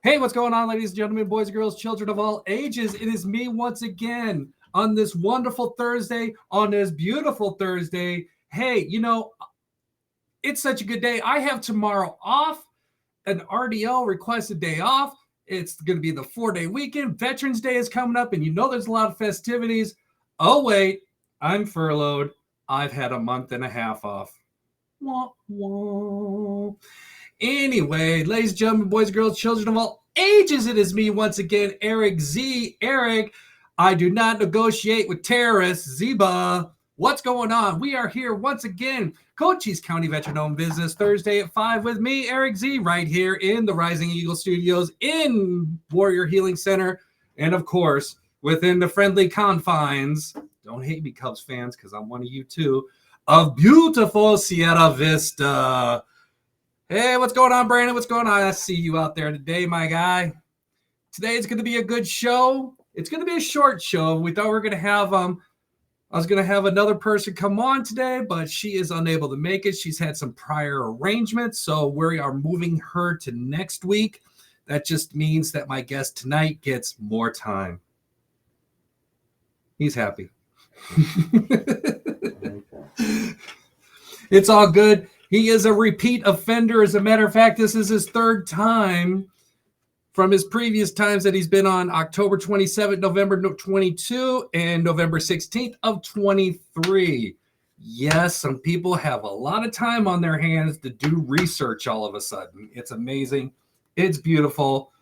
Hey, what's going on, ladies and gentlemen, boys and girls, children of all ages? It is me once again on this wonderful Thursday, on this beautiful Thursday. Hey, it's such a good day. I have tomorrow off, an RDL requested day off. It's going to be the 4-day weekend. Veterans Day is coming up, and there's a lot of festivities. Oh, wait, I'm furloughed. I've had a month and a half off. Wah, wah. Anyway, ladies and gentlemen, boys and girls, children of all ages, it is me once again, Erik Z. Erik, I do not negotiate with terrorists. Zeba, what's going on? We are here once again, Cochise County Veteran Business, Thursday at 5 with me, Erik Z, right here in the Rising Eagle Studios in Warrior Healing Center. And of course, within the friendly confines, don't hate me, Cubs fans, because I'm one of you too, of beautiful Sierra Vista. Hey, what's going on, Brandon? What's going on? I see you out there today, my guy. Today is going to be a good show. It's going to be a short show. We thought we were going to have I was going to have another person come on today, but she is unable to make it. She's had some prior arrangements, so we are moving her to next week. That just means that my guest tonight gets more time. He's happy. It's all good. He is a repeat offender. As a matter of fact, this is his third time from his previous times that he's been on: October 27th, November 22, and November 16th of 23. Yes, some people have a lot of time on their hands to do research all of a sudden. It's amazing. It's beautiful.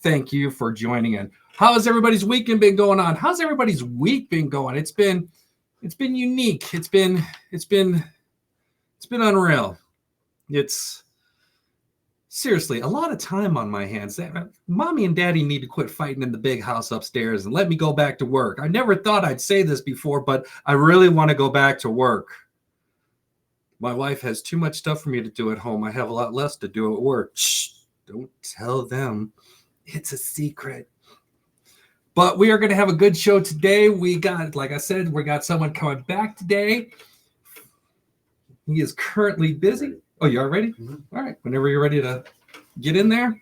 Thank you for joining in. How has everybody's weekend been going on? How's everybody's week been going? It's been unique. It's been unreal. It's seriously a lot of time on my hands. Mommy and Daddy need to quit fighting in the big house upstairs and let me go back to work. I never thought I'd say this before, but I really want to go back to work. My wife has too much stuff for me to do at home. I have a lot less to do at work. Shh, don't tell them. It's a secret. But we are going to have a good show today. We got someone coming back today. He is currently busy. Oh, you are ready? Mm-hmm. All right. Whenever you're ready to get in there,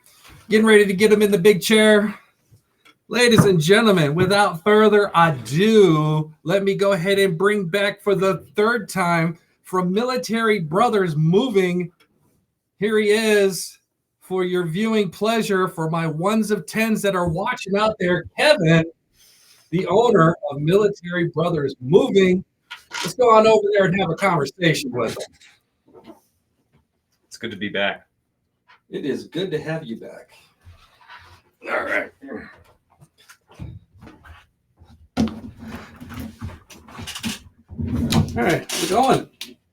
getting ready to get him in the big chair. Ladies and gentlemen, without further ado, let me go ahead and bring back for the third time from Military Brothers Moving. Here he is for your viewing pleasure, for my ones of tens that are watching out there, Kevin, the owner of Military Brothers Moving. Let's go on over there and have a conversation with him. It's good to be back. It is good to have you back. All right. All right, how's it going?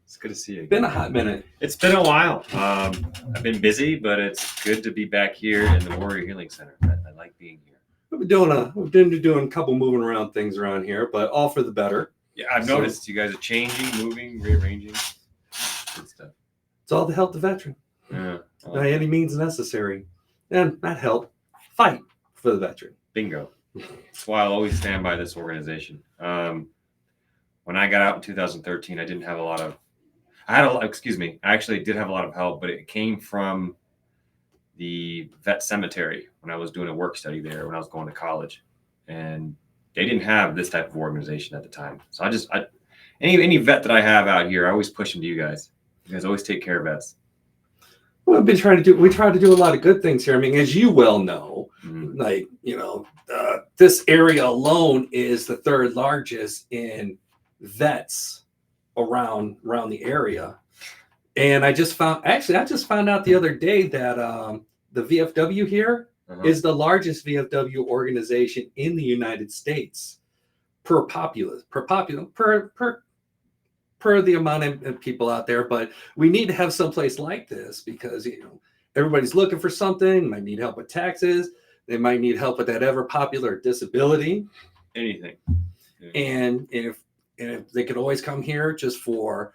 It's good to see you. It's been a hot minute. It's been a while. I've been busy, but it's good to be back here in the Warrior Healing Center. I like being here. We've been doing a couple moving around things around here, but all for the better. Yeah, I've noticed you guys are changing, moving, rearranging, good stuff. It's all to help the veteran. Yeah. By any means necessary. And not help, fight for the veteran. Bingo. That's why I'll always stand by this organization. When I got out in 2013, I actually did have a lot of help, but it came from the vet cemetery when I was doing a work study there when I was going to college. And they didn't have this type of organization at the time. So any vet that I have out here, I always push them to you guys. You guys always take care of vets. Well, we try to do a lot of good things here. I mean, as you well know, this area alone is the third largest in vets around the area. And I just found out the other day that the VFW here is the largest VFW organization in the United States per the amount of people out there. But we need to have someplace like this because everybody's looking for something. Might need help with taxes. They might need help with that ever popular disability. Anything. And if they could always come here just for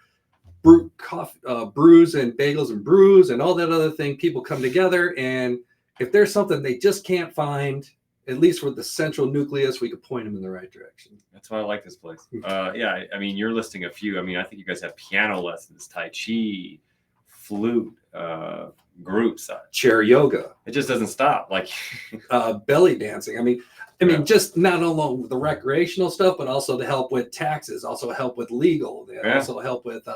brews and bagels and brews and all that other thing, people come together, and if there's something they just can't find, at least with the central nucleus, we could point them in the right direction. That's why I like this place. Yeah, I mean, you're listing a few. I mean, I think you guys have piano lessons, Tai Chi, flute, groups. Chair yoga. It just doesn't stop. Like Belly dancing. I mean, just not only the recreational stuff, but also to help with taxes, also help with legal, they also help with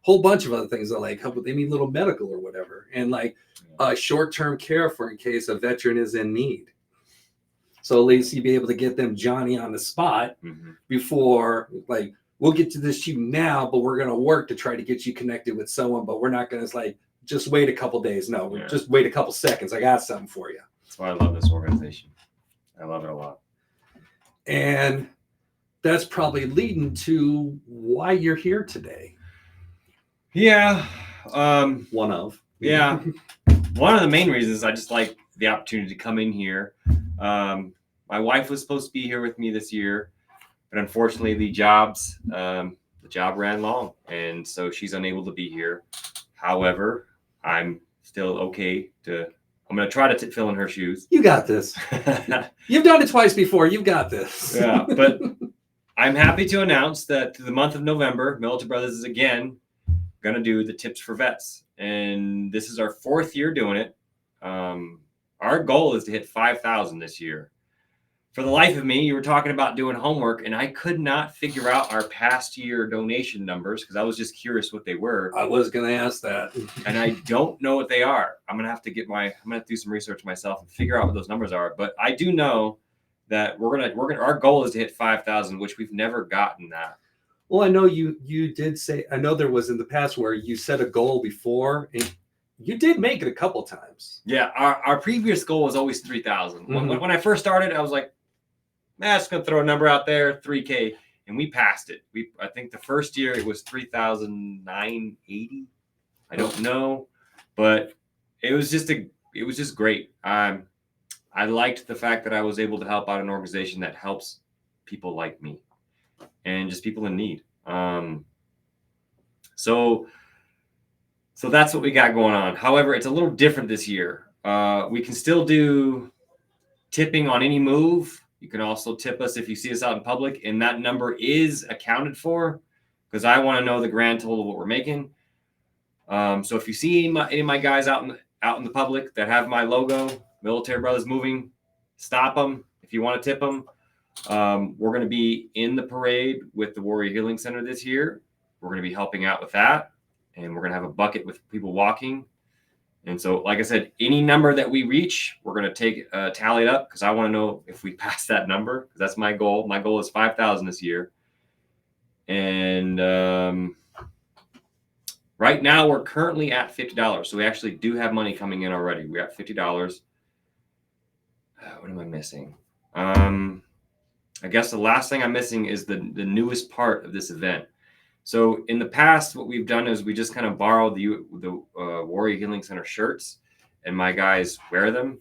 whole bunch of other things that like help with any little medical or whatever, and like short-term care for in case a veteran is in need. So at least you'd be able to get them Johnny on the spot before, like, we'll get to this you now, but we're going to work to try to get you connected with someone, but we're not going to like, just wait a couple days. No, just wait a couple seconds. I got something for you. That's why I love this organization. I love it a lot. And that's probably leading to why you're here today. Yeah. One of the main reasons I just like the opportunity to come in here. My wife was supposed to be here with me this year, but unfortunately the job ran long, and so she's unable to be here. However, I'm still okay I'm going to try to fill in her shoes. You got this. You've done it twice before. You've got this. Yeah, but I'm happy to announce that through the month of November, Military Brothers is again going to do the Tips for Vets. And this is our 4th year doing it. Our goal is to hit 5,000 this year. For the life of me, you were talking about doing homework, and I could not figure out our past year donation numbers because I was just curious what they were. I was going to ask that. And I don't know what they are. I'm going to have to do some research myself and figure out what those numbers are. But I do know that our goal is to hit 5,000, which we've never gotten that. Well, I know you did say, I know there was in the past where you set a goal before, and you did make it a couple times. Yeah, our previous goal was always 3,000. When I first started, I was like, just going to throw a number out there, 3K, and we passed it. I think the first year it was 3,980. I don't know, but it was just great. I liked the fact that I was able to help out an organization that helps people like me and just people in need. So that's what we got going on. However, it's a little different this year. We can still do tipping on any move. You can also tip us if you see us out in public, and that number is accounted for because I want to know the grand total of what we're making. So if you see any of my guys out in the public that have my logo, Military Brothers Moving, stop them. If you want to tip them, we're going to be in the parade with the Warrior Healing Center this year. We're going to be helping out with that, and we're going to have a bucket with people walking. And so, like I said, any number that we reach, we're going to tally it up because I want to know if we pass that number because that's my goal. My goal is 5,000 this year. And right now we're currently at $50. So we actually do have money coming in already. We're at $50. What am I missing? I guess the last thing I'm missing is the newest part of this event. So in the past, what we've done is we just kind of borrow the Warrior Healing Center shirts, and my guys wear them.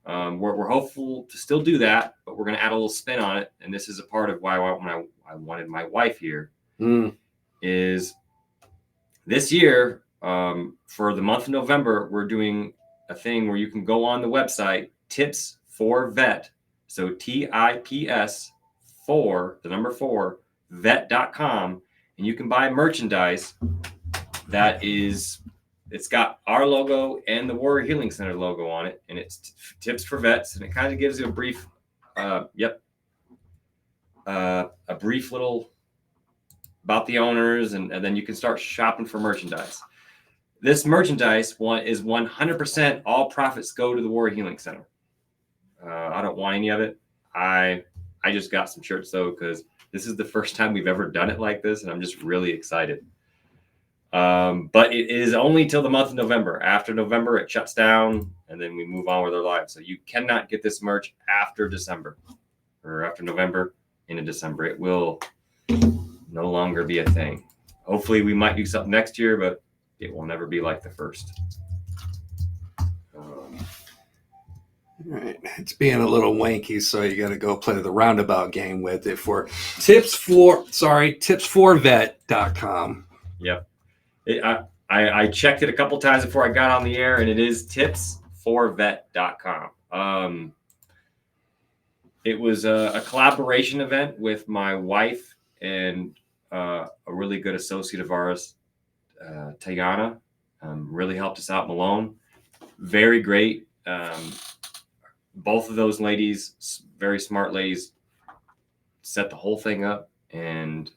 We're hopeful to still do that, but we're going to add a little spin on it. And this is a part of why I wanted my wife here. Is this year for the month of November, we're doing a thing where you can go on the website Tips for Vet. So TIPS 4, the number 4, vet.com. And you can buy merchandise it's got our logo and the Warrior Healing Center logo on it. And it's Tips for Vets. And it kind of gives you a brief, a brief little about the owners. And then you can start shopping for merchandise. This merchandise is 100% all profits go to the Warrior Healing Center. I don't want any of it. I just got some shirts though, because this is the first time we've ever done it like this, and I'm just really excited. But it is only till the month of November. After November, it shuts down, and then we move on with our lives. So you cannot get this merch after December or after November into December. It will no longer be a thing. Hopefully, we might do something next year, but it will never be like the first. All right, it's being a little wanky, so you got to go play the roundabout game with it for tips4vet.com. Yep. I checked it a couple times before I got on the air, and it is tips4vet.com. It was a collaboration event with my wife and a really good associate of ours, Tayana. Really helped us out, Malone. very great. Both of those ladies, very smart ladies, set the whole thing up. And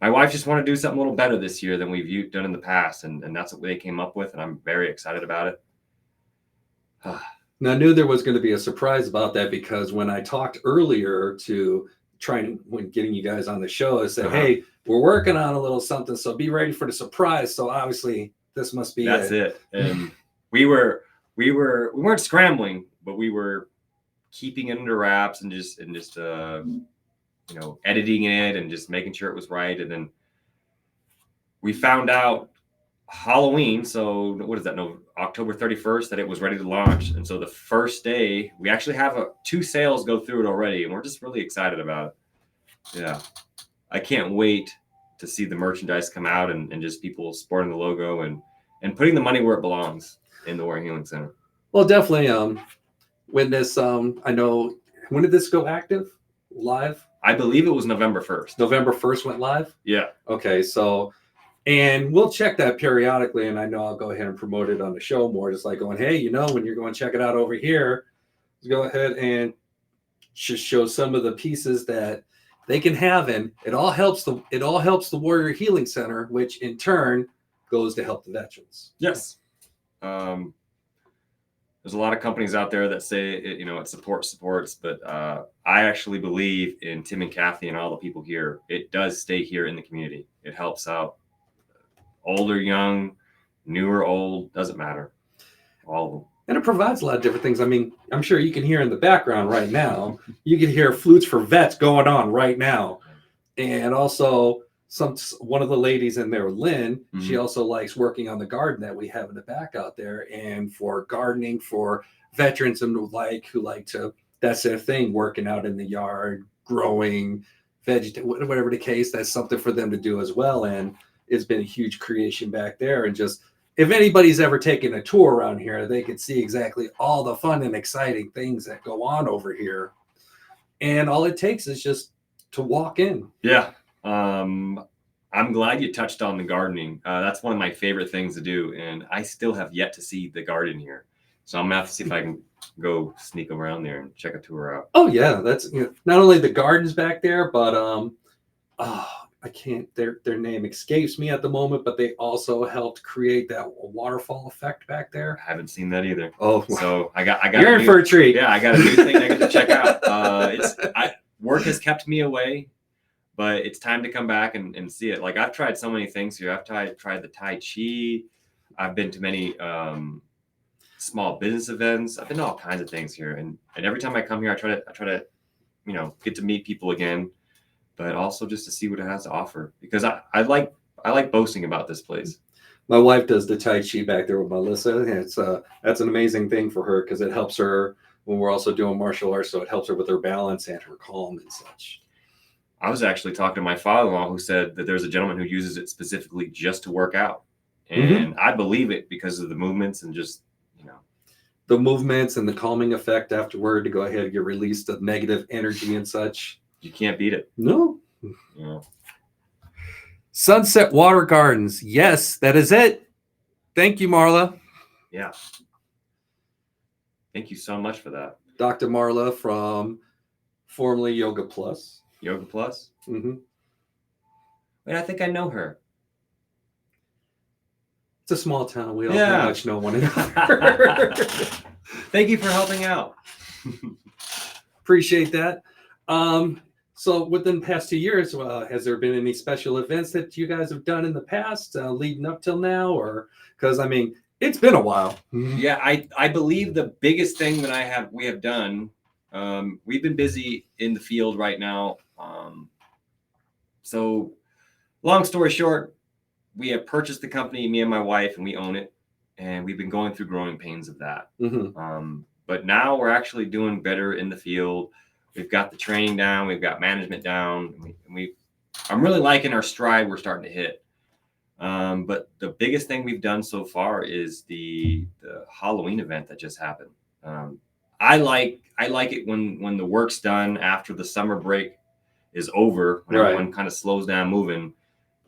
my wife just wanted to do something a little better this year than we've done in the past. And that's what they came up with. And I'm very excited about it. Now, I knew there was going to be a surprise about that, because when I talked earlier to when getting you guys on the show, I said, hey, we're working on a little something, so be ready for the surprise. So obviously this must be it. And we weren't scrambling, but we were keeping it under wraps and just editing it and just making sure it was right. And then we found out Halloween, so what is that, October 31st, that it was ready to launch. And so the first day we actually have 2 sales go through it already, and we're just really excited about it. Yeah, I can't wait to see the merchandise come out and just people sporting the logo and putting the money where it belongs in the Warrior Healing Center. Well, definitely. When this I know, when did this go active live? I believe it was November 1st. November 1st went live? Yeah. Okay, so, and we'll check that periodically, and I know I'll go ahead and promote it on the show more, just like going, hey, when you're going to check it out over here, go ahead and just show some of the pieces that they can have, and it all helps the Warrior Healing Center, which in turn goes to help the veterans. Yes. There's a lot of companies out there that say it supports, but I actually believe in Tim and Kathy and all the people here. It does stay here in the community. It helps out older, young, newer, old, doesn't matter. All of them. And it provides a lot of different things. I mean, I'm sure you can hear in the background right now, you can hear Flutes for Vets going on right now. And also one of the ladies in there, Lynn, she also likes working on the garden that we have in the back out there. And for gardening for veterans and who like to, that's their thing, working out in the yard, growing, whatever the case, that's something for them to do as well. And it's been a huge creation back there. And just, if anybody's ever taken a tour around here, they could see exactly all the fun and exciting things that go on over here. And all it takes is just to walk in. Yeah. I'm glad you touched on the gardening. That's one of my favorite things to do. And I still have yet to see the garden here. So I'm going to have to see if I can go sneak around there and check a tour out. Oh, yeah. That's not only the gardens back there, but I can't, their name escapes me at the moment, but they also helped create that waterfall effect back there. I haven't seen that either. Oh, so I got you're in for a treat. Yeah, I got a new thing I got to check out. Work has kept me away, but it's time to come back and see it. Like, I've tried so many things here. I've tried the Tai Chi. I've been to many small business events. I've been to all kinds of things here, and every time I come here, I try to get to meet people again, but also just to see what it has to offer, because I like boasting about this place. My wife does the Tai Chi back there with Melissa, and that's an amazing thing for her, because it helps her when we're also doing martial arts, so it helps her with her balance and her calm and such. I was actually talking to my father-in-law, who said that there's a gentleman who uses it specifically just to work out, and I believe it because of the movements and just the movements and the calming effect afterward, to go ahead and get released of negative energy and such. You can't beat it. No. Yeah. Sunset Water Gardens. Yes, that is it. Thank you, Marla. Yeah. Thank you so much for that. Dr. Marla from formerly Yoga Plus. Yoga Plus? Mm-hmm. Wait, I think I know her. It's a small town. We all pretty much know one another. Thank you for helping out. Appreciate that. So within the past 2 years, has there been any special events that you guys have done in the past leading up till now? Or because, I mean, it's been a while. Yeah, I believe the biggest thing that we have done, we've been busy in the field right now. So long story short, we have purchased the company, me and my wife, and we own it. And we've been going through growing pains of that. But now we're actually doing better in the field. We've got the training down. We've got management down. I'm really liking our stride we're starting to hit. But the biggest thing we've done so far is the Halloween event that just happened. I like it when the work's done after the summer break is over, when everyone kind of slows down moving,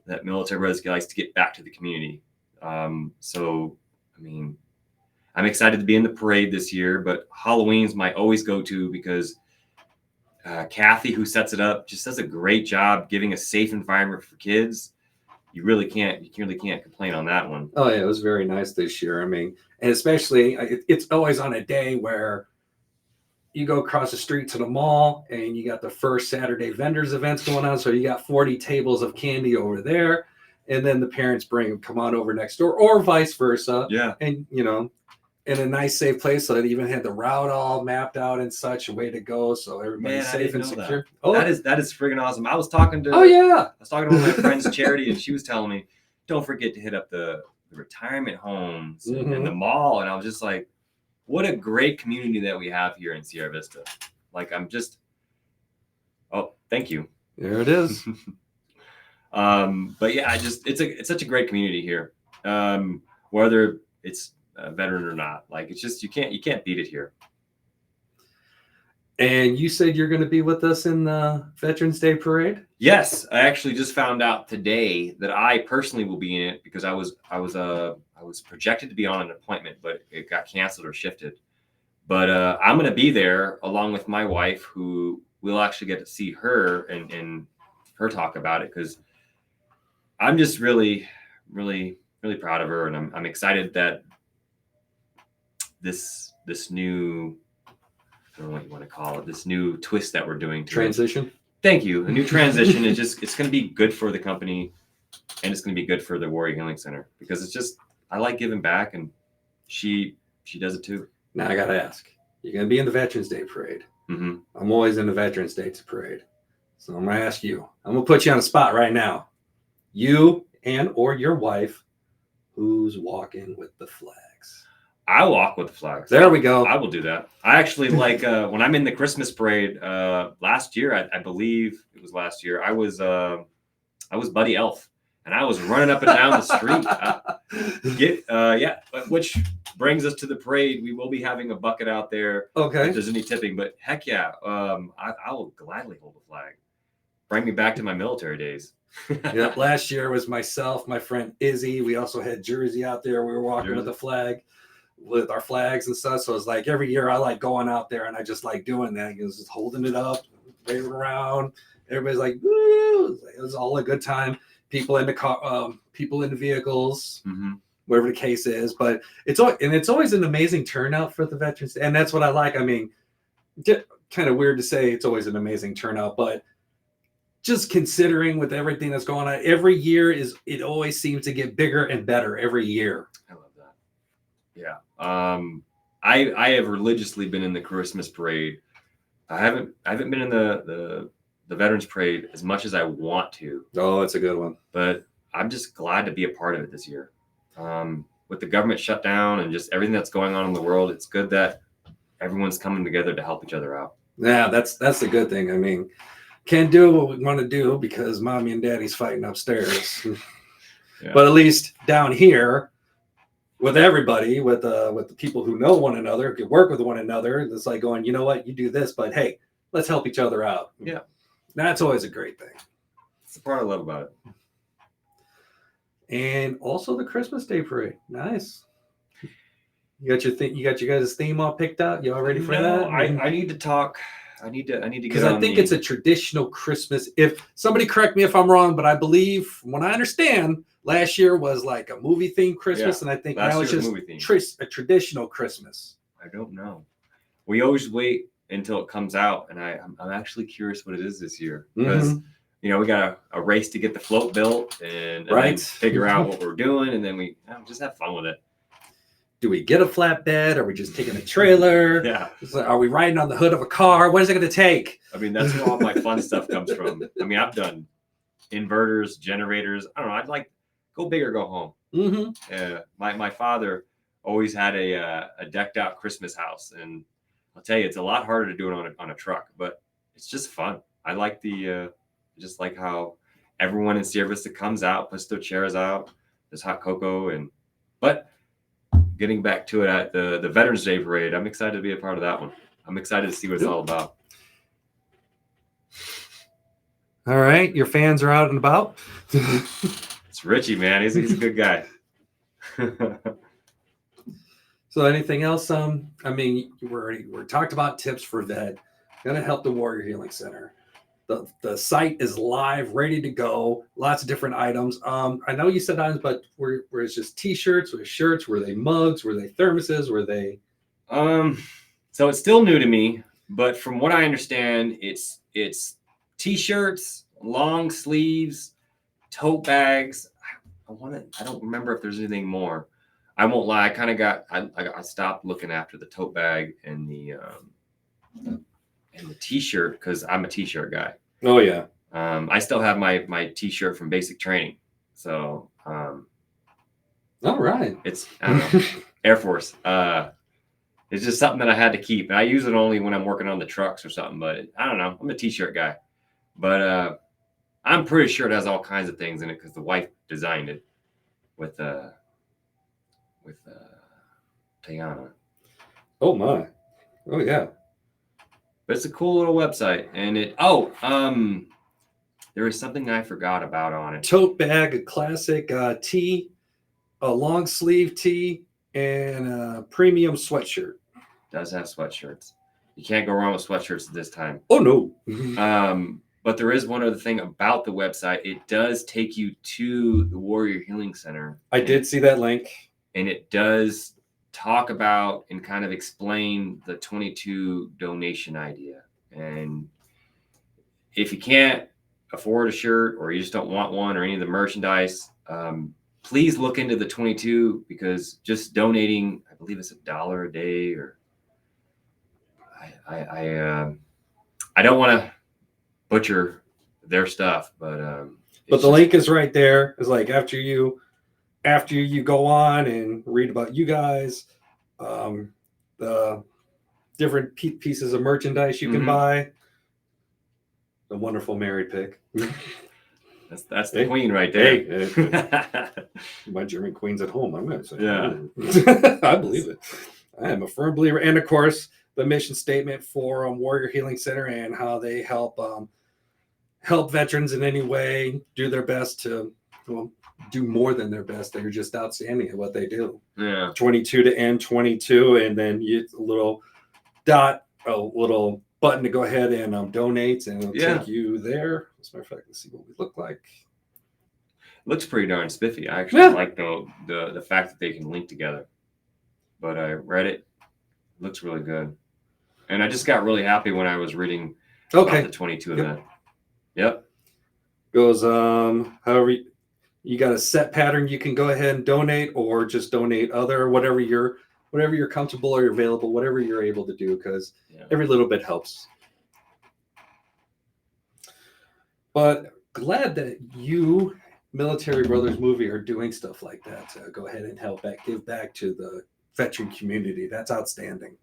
that military res likes to get back to the community. So, I mean, I'm excited to be in the parade this year, but Halloween's my always go-to because Kathy, who sets it up, just does a great job giving a safe environment for kids. You really can't complain on that one. Oh yeah, it was very nice this year. I mean, and especially it's always on a day where you go across the street to the mall and you got the first Saturday vendors events going on. So you got 40 tables of candy over there. And then the parents come on over next door or vice versa. Yeah. And, you know, in a nice, safe place. So it even had the route all mapped out and such, a way to go. So everybody's safe and secure. Oh, that is friggin' awesome. I was talking to one of my friends, Charity, and she was telling me, don't forget to hit up the retirement homes and the mall. And I was just like, what a great community that we have here in Sierra Vista. Like, thank you. There it is. But yeah, it's such a great community here. Whether it's a veteran or not, like, it's just, you can't beat it here. And you said you're going to be with us in the Veterans Day Parade? Yes, I actually just found out today that I personally will be in it because I was projected to be on an appointment, but it got canceled or shifted. But I'm going to be there along with my wife, who we'll actually get to see her and her talk about it, because I'm just really, really, really proud of her, and I'm excited that this new, I don't know what you want to call it, this new twist that we're doing to transition. It. Thank you. A new transition is it's going to be good for the company, and it's going to be good for the Warrior Healing Center, because I like giving back, and she does it too. Now I got to ask, you're going to be in the Veterans Day Parade. Mm-hmm. I'm always in the Veterans Day Parade. So I'm going to ask you, I'm going to put you on the spot right now. You or your wife, who's walking with the flags? I walk with the flags. There we go. I will do that. I actually like when I'm in the Christmas parade. Last year, I believe it was last year. I was Buddy Elf, and I was running up and down the street. Which brings us to the parade. We will be having a bucket out there. Okay. If there's any tipping, but heck yeah, I will gladly hold the flag. Bring me back to my military days. Yep. Last year was myself, my friend Izzy. We also had Jersey out there. We were walking with the flag, with our flags and stuff. So it's like every year I like going out there, and I just like doing that. It was just holding it up, waving around. Everybody's like, woo! It was all a good time. People in the car, people in the vehicles, whatever the case is. But it's always an amazing turnout for the Veterans, and that's what I like. I mean, kind of weird to say it's always an amazing turnout, but just considering with everything that's going on, every year it always seems to get bigger and better every year. I love that. Yeah. I have religiously been in the Christmas parade. I haven't been in the Veterans Parade as much as I want to. Oh, it's a good one. But I'm just glad to be a part of it this year. With the government shutdown and just everything that's going on in the world, it's good that everyone's coming together to help each other out. Yeah, that's the good thing. I mean, can't do what we want to do because mommy and daddy's fighting upstairs. Yeah. But at least down here, with everybody, with the people who know one another, can work with one another, it's like going, you know what, you do this, but hey, let's help each other out. Yeah. That's always a great thing. It's the part I love about it. And also the Christmas Day Parade. Nice. You got your guys' theme all picked out? You all ready for that? I need to talk. I need to because I think it's a traditional Christmas. If somebody correct me if I'm wrong, but I believe from what I understand, last year was like a movie themed Christmas, and I think now it's just a traditional Christmas. I don't know. We always wait until it comes out, and I'm actually curious what it is this year, because we got a race to get the float built and then figure out what we're doing, and then we just have fun with it. Do we get a flatbed? Are we just taking a trailer? Yeah. Are we riding on the hood of a car? What is it going to take? I mean, that's where all my fun stuff comes from. I mean, I've done inverters, generators. I don't know. I'd like go big or go home. My father always had a decked out Christmas house, and I'll tell you, it's a lot harder to do it on a truck, but it's just fun. I like just like how everyone in Sierra Vista comes out, puts their chairs out, there's hot cocoa, but getting back to it at the Veterans Day Parade, I'm excited to be a part of that one. I'm excited to see what it's all about. All right. Your fans are out and about? It's Richie, man. He's a good guy. So anything else? I mean, we're talked about tips for vet. Gonna help the Warrior Healing Center. The site is live, ready to go. Lots of different items. I know you said items, but were it's just T-shirts, were shirts, were they mugs, were they thermoses, were they? So it's still new to me, but from what I understand, it's T-shirts, long sleeves, tote bags. I don't remember if there's anything more. I won't lie. I kind of I stopped looking after the tote bag and the T-shirt because I'm a T-shirt guy. Oh yeah. I still have my T-shirt from basic training. So all right. It's I don't know, Air Force. It's just something that I had to keep, and I use it only when I'm working on the trucks or something. But I don't know. I'm a T-shirt guy, but I'm pretty sure it has all kinds of things in it because the wife designed it with Tayana. Oh my. Oh yeah. But it's a cool little website, and there is something I forgot about on it. Tote bag, a classic tee, a long sleeve tee, and a premium sweatshirt. Does have sweatshirts. You can't go wrong with sweatshirts at this time. Oh no. But there is one other thing about the website. It does take you to the Warrior Healing Center. I did see that link. And it does talk about and kind of explain the 22 donation idea. And if you can't afford a shirt or you just don't want one or any of the merchandise, please look into the 22 because just donating, I believe it's $1 a day or I don't want to butcher their stuff, but the link is right there. It's like after you go on and read about you guys, the different pieces of merchandise you can buy. The wonderful married pic. That's the queen right there. Hey, my German queen's at home. I'm gonna say, yeah, I believe it. I am a firm believer, and of course, the mission statement for Warrior Healing Center and how they help veterans in any way, do their best to do more than their best. They're just outstanding at what they do. Yeah. 22 to end 22, and then you a little button to go ahead and donate, and it'll take you there. As a matter of fact, let's see what we look like. Looks pretty darn spiffy. I actually like the fact that they can link together. But I read it. Looks really good. And I just got really happy when I was reading about the 22 event. Yep. Goes however you got a set pattern you can go ahead and donate, or just donate whatever you're comfortable or available, whatever you're able to do, because every little bit helps. But glad that you, Military Brothers Movie, are doing stuff like that to go ahead and give back to the veteran community. That's outstanding.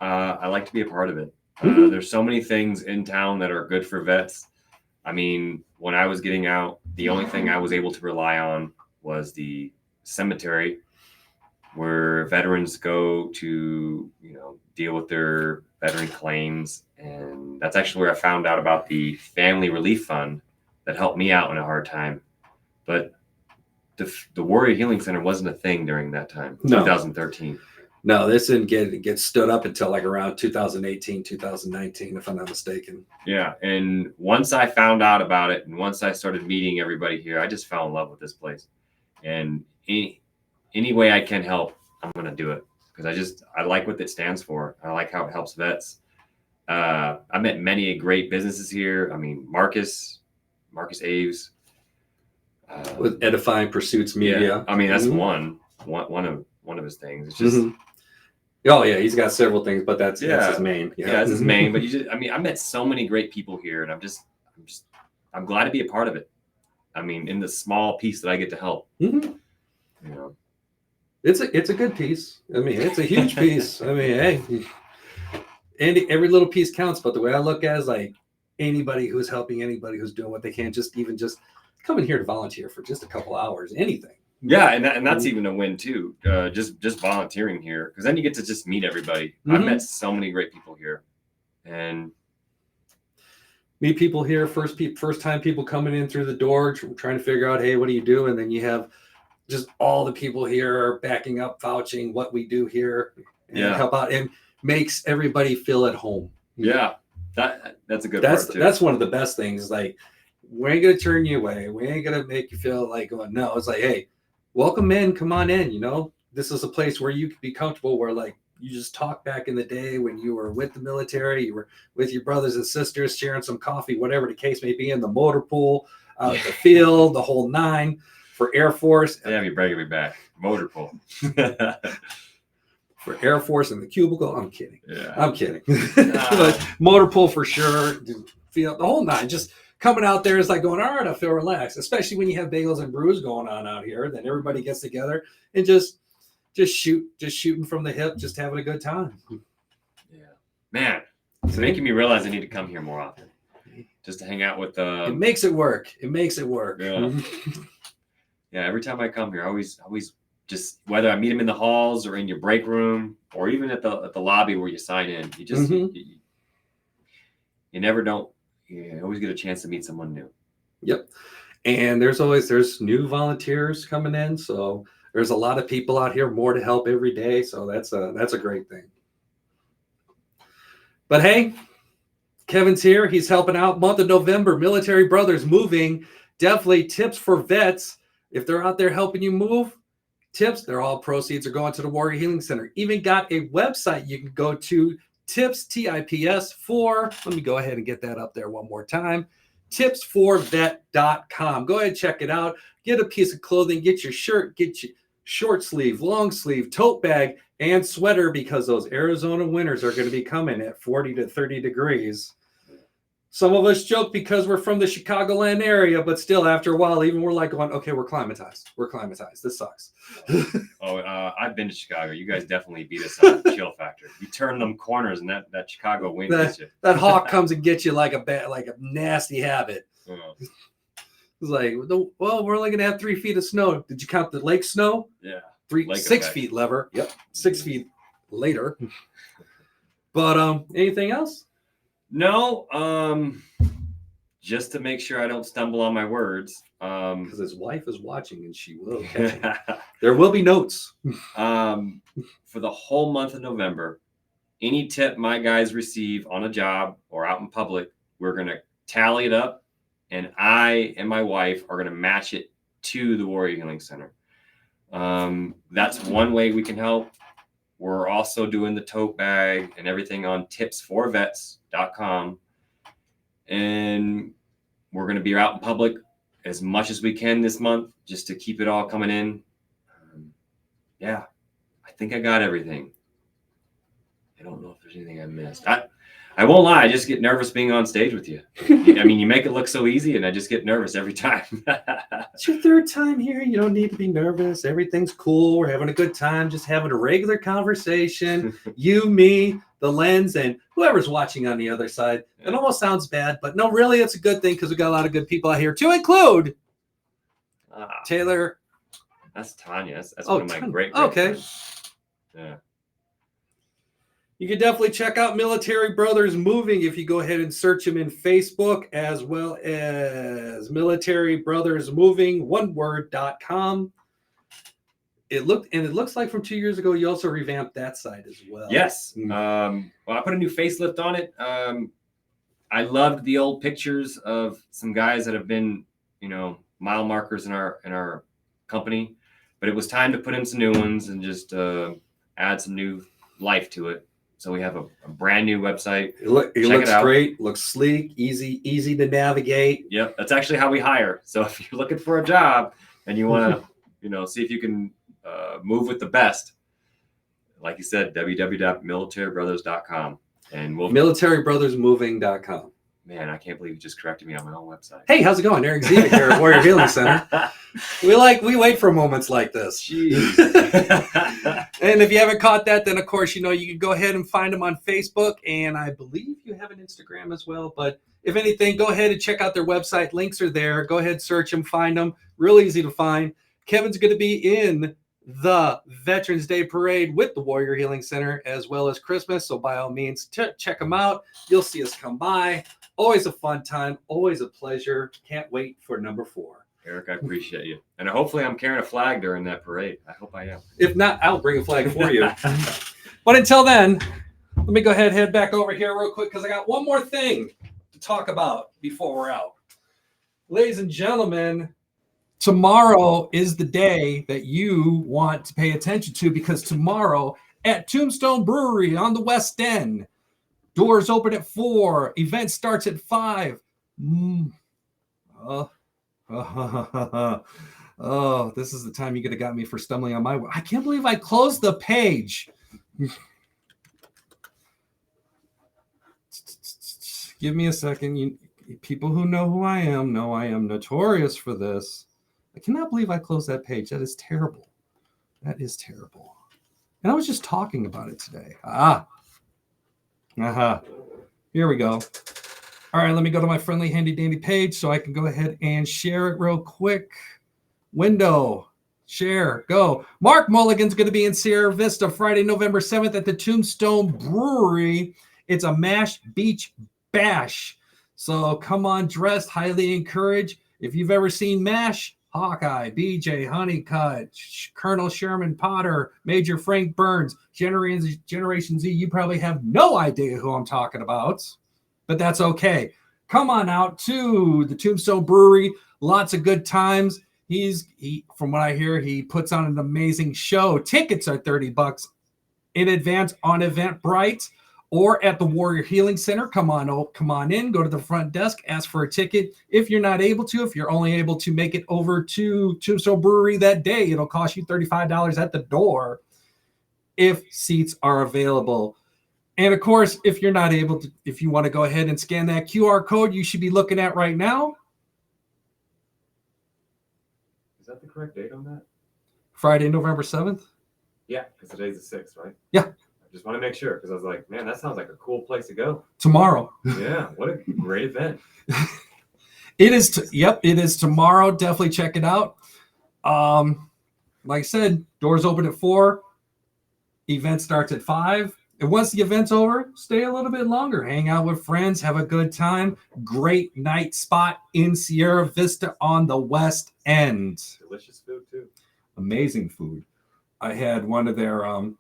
I like to be a part of it. There's so many things in town that are good for vets. I mean, when I was getting out, the only thing I was able to rely on was the cemetery, where veterans go to, deal with their veteran claims. And that's actually where I found out about the Family Relief Fund that helped me out in a hard time. But the Warrior Healing Center wasn't a thing during that time, 2013. No, this didn't get stood up until like around 2018, 2019, if I'm not mistaken. Yeah, and once I found out about it, and once I started meeting everybody here, I just fell in love with this place. And any way I can help, I'm going to do it because I like what it stands for. I like how it helps vets. I met many great businesses here. I mean, Marcus Aves. With Edifying Pursuits Media. Yeah, I mean, that's one of his things. It's just. Oh yeah, he's got several things, but that's his main. Yeah, that's his main. But I met so many great people here, and I'm glad to be a part of it. I mean, in the small piece that I get to help. It's a good piece. I mean, it's a huge piece. I mean, hey, and every little piece counts. But the way I look at it is like anybody who's helping, anybody who's doing what they can, just coming here to volunteer for just a couple hours, anything. Yeah, and that's even a win too. Just volunteering here, because then you get to just meet everybody. I've met so many great people here, and meet people here. First time people coming in through the door, trying to figure out, hey, what do you do? And then you have just all the people here are backing up, vouching what we do here and help out, and makes everybody feel at home. Yeah, that's a good part too. That's one of the best things. Like, we ain't gonna turn you away. We ain't gonna make you feel like going, no. It's like, hey, welcome in, come on in. You know, this is a place where you can be comfortable, where like you just talk back in the day when you were with the military, you were with your brothers and sisters sharing some coffee, whatever the case may be, in the motor pool, out the field, the whole nine. For Air Force, yeah, you bringing me back. Motor pool. For Air Force in the cubicle, I'm kidding. Yeah, I'm kidding. But motor pool for sure. Feel the whole nine. Just coming out there is like going, all right, I feel relaxed. Especially when you have bagels and brews going on out here. Then everybody gets together and just shooting from the hip, just having a good time. Yeah, man, it's making me realize I need to come here more often, just to hang out with. It makes it work. It makes it work. Yeah. Yeah. Every time I come here, I always just, whether I meet them in the halls or in your break room or even at the lobby where you sign in, you just you never don't. You always get a chance to meet someone new. Yep. And there's new volunteers coming in, so there's a lot of people out here, more to help every day. So that's a great thing. But hey, Kevin's here. He's helping out. Month of November, Military Brothers Moving. Definitely tips for vets. If they're out there helping you move, tips, they're all proceeds are going to the Warrior Healing Center. Even got a website you can go to, tips, TIPS for, let me go ahead and get that up there one more time, tipsforvet.com. Go ahead and check it out. Get a piece of clothing, get your shirt, get your short sleeve, long sleeve, tote bag, and sweater, because those Arizona winters are going to be coming at 40 to 30 degrees. Some of us joke because we're from the Chicagoland area, but still, after a while, even we're like going, okay, we're climatized. We're climatized. This sucks. I've been to Chicago. You guys definitely beat us on the chill factor. You turn them corners, and that Chicago wind gets you. That hawk comes and gets you like a nasty habit. It's like, well, we're only going to have 3 feet of snow. Did you count the lake snow? Yeah. 6 feet lever. Yep. 6 feet later. But anything else? No, just to make sure I don't stumble on my words. Because his wife is watching and she will catch him. There will be notes. For the whole month of November, any tip my guys receive on a job or out in public, we're going to tally it up, and I and my wife are going to match it to the Warrior Healing Center. That's one way we can help. We're also doing the tote bag and everything on tipsforvets.com. And we're going to be out in public as much as we can this month, just to keep it all coming in. Yeah, I think I got everything. I don't know if there's anything I missed. I won't lie, I just get nervous being on stage with you. I mean, you make it look so easy, and I just get nervous every time. It's your third time here. You don't need to be nervous. Everything's cool. We're having a good time, just having a regular conversation. You, me, the lens, and whoever's watching on the other side. It almost sounds bad, but no, really, it's a good thing, because we got a lot of good people out here, to include Taylor. That's Tanya. That's one of my great friends. Yeah. You can definitely check out Military Brothers Moving if you go ahead and search them in Facebook, as well as Military Brothers Moving, oneword.com. It looks like from 2 years ago, you also revamped that site as well. Yes. Well, I put a new facelift on it. I loved the old pictures of some guys that have been, mile markers in our company, but it was time to put in some new ones and just add some new life to it. So we have a brand new website. It looks great, looks sleek, easy to navigate. Yep, that's actually how we hire. So if you're looking for a job and you want to, see if you can move with the best, like you said, www.militarybrothers.com, and militarybrothersmoving.com. Man, I can't believe you just corrected me on my own website. Hey, how's it going? Erik Z here at Warrior Healing Center. We wait for moments like this. Jeez. And if you haven't caught that, then of course, you can go ahead and find them on Facebook. And I believe you have an Instagram as well. But if anything, go ahead and check out their website. Links are there. Go ahead, search them, find them. Real easy to find. Kevin's going to be in the Veterans Day Parade with the Warrior Healing Center, as well as Christmas. So by all means, check them out. You'll see us come by. Always a fun time. Always a pleasure. Can't wait for number 4. Eric, I appreciate you. And hopefully I'm carrying a flag during that parade. I hope I am. If not, I'll bring a flag for you. But until then, let me go ahead and head back over here real quick because I got one more thing to talk about before we're out. Ladies and gentlemen, tomorrow is the day that you want to pay attention to, because tomorrow at Tombstone Brewery on the West End, doors open at 4, event starts at 5. Oh, this is the time you could have got me for stumbling on my way. I can't believe I closed the page. Give me a second. People who know who I am know I am notorious for this. I cannot believe I closed that page. That is terrible. That is terrible. And I was just talking about it today. Here we go. All right, let me go to my friendly handy dandy page so I can go ahead and share it real quick. Window, share, go. Mark Mulligan's going to be in Sierra Vista Friday, November 7th at the Tombstone Brewery. It's a Mash Beach Bash. So come on dressed, highly encouraged. If you've ever seen MASH, Hawkeye, BJ, Honeycutt, Colonel Sherman Potter, Major Frank Burns, Generation Z, you probably have no idea who I'm talking about, but that's okay. Come on out to the Tombstone Brewery. Lots of good times. He from what I hear, he puts on an amazing show. Tickets are $30 in advance on Eventbrite or at the Warrior Healing Center. Come on in, go to the front desk, ask for a ticket. If you're not able to, if you're only able to make it over to Tombstone Brewery that day, it'll cost you $35 at the door if seats are available. And of course, if you're not able to, if you want to go ahead and scan that QR code you should be looking at right now. Is that the correct date on that? Friday, November 7th? Yeah, because today's the 6th, right? Yeah. I just want to make sure, because I was like, man, that sounds like a cool place to go. Tomorrow. Yeah, what a great event. It is. It is tomorrow. Definitely check it out. Like I said, doors open at 4. Event starts at 5. And once the event's over, stay a little bit longer. Hang out with friends. Have a good time. Great night spot in Sierra Vista on the West End. Delicious food, too. Amazing food. I had one of their, I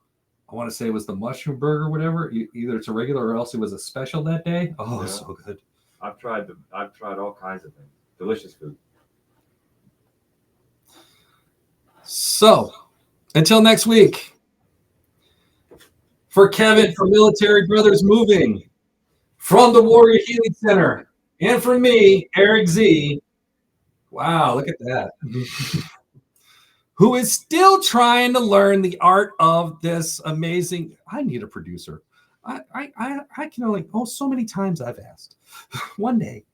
want to say it was the mushroom burger, whatever. Either it's a regular or else it was a special that day. Oh, yeah. So good. I've tried all kinds of things. Delicious food. So, until next week. For Kevin from Military Brothers Moving, from the Warrior Healing Center, and for me, Erik Z. Wow, look at that. Who is still trying to learn the art of this amazing. I need a producer. I can only, so many times I've asked. One day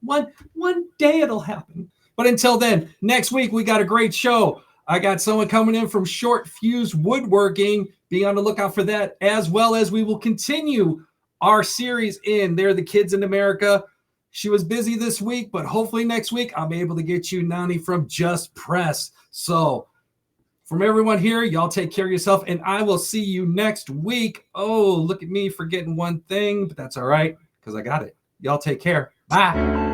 it'll happen. But until then, next week we got a great show. I got someone coming in from Short Fuse Woodworking. Be on the lookout for that, as well as we will continue our series in They're the Kids in America. She was busy this week, but hopefully next week I'm able to get you Nani from Just Press. So from everyone here, y'all take care of yourself, and I will see you next week. Oh, look at me forgetting one thing, but that's all right because I got it. Y'all take care. Bye.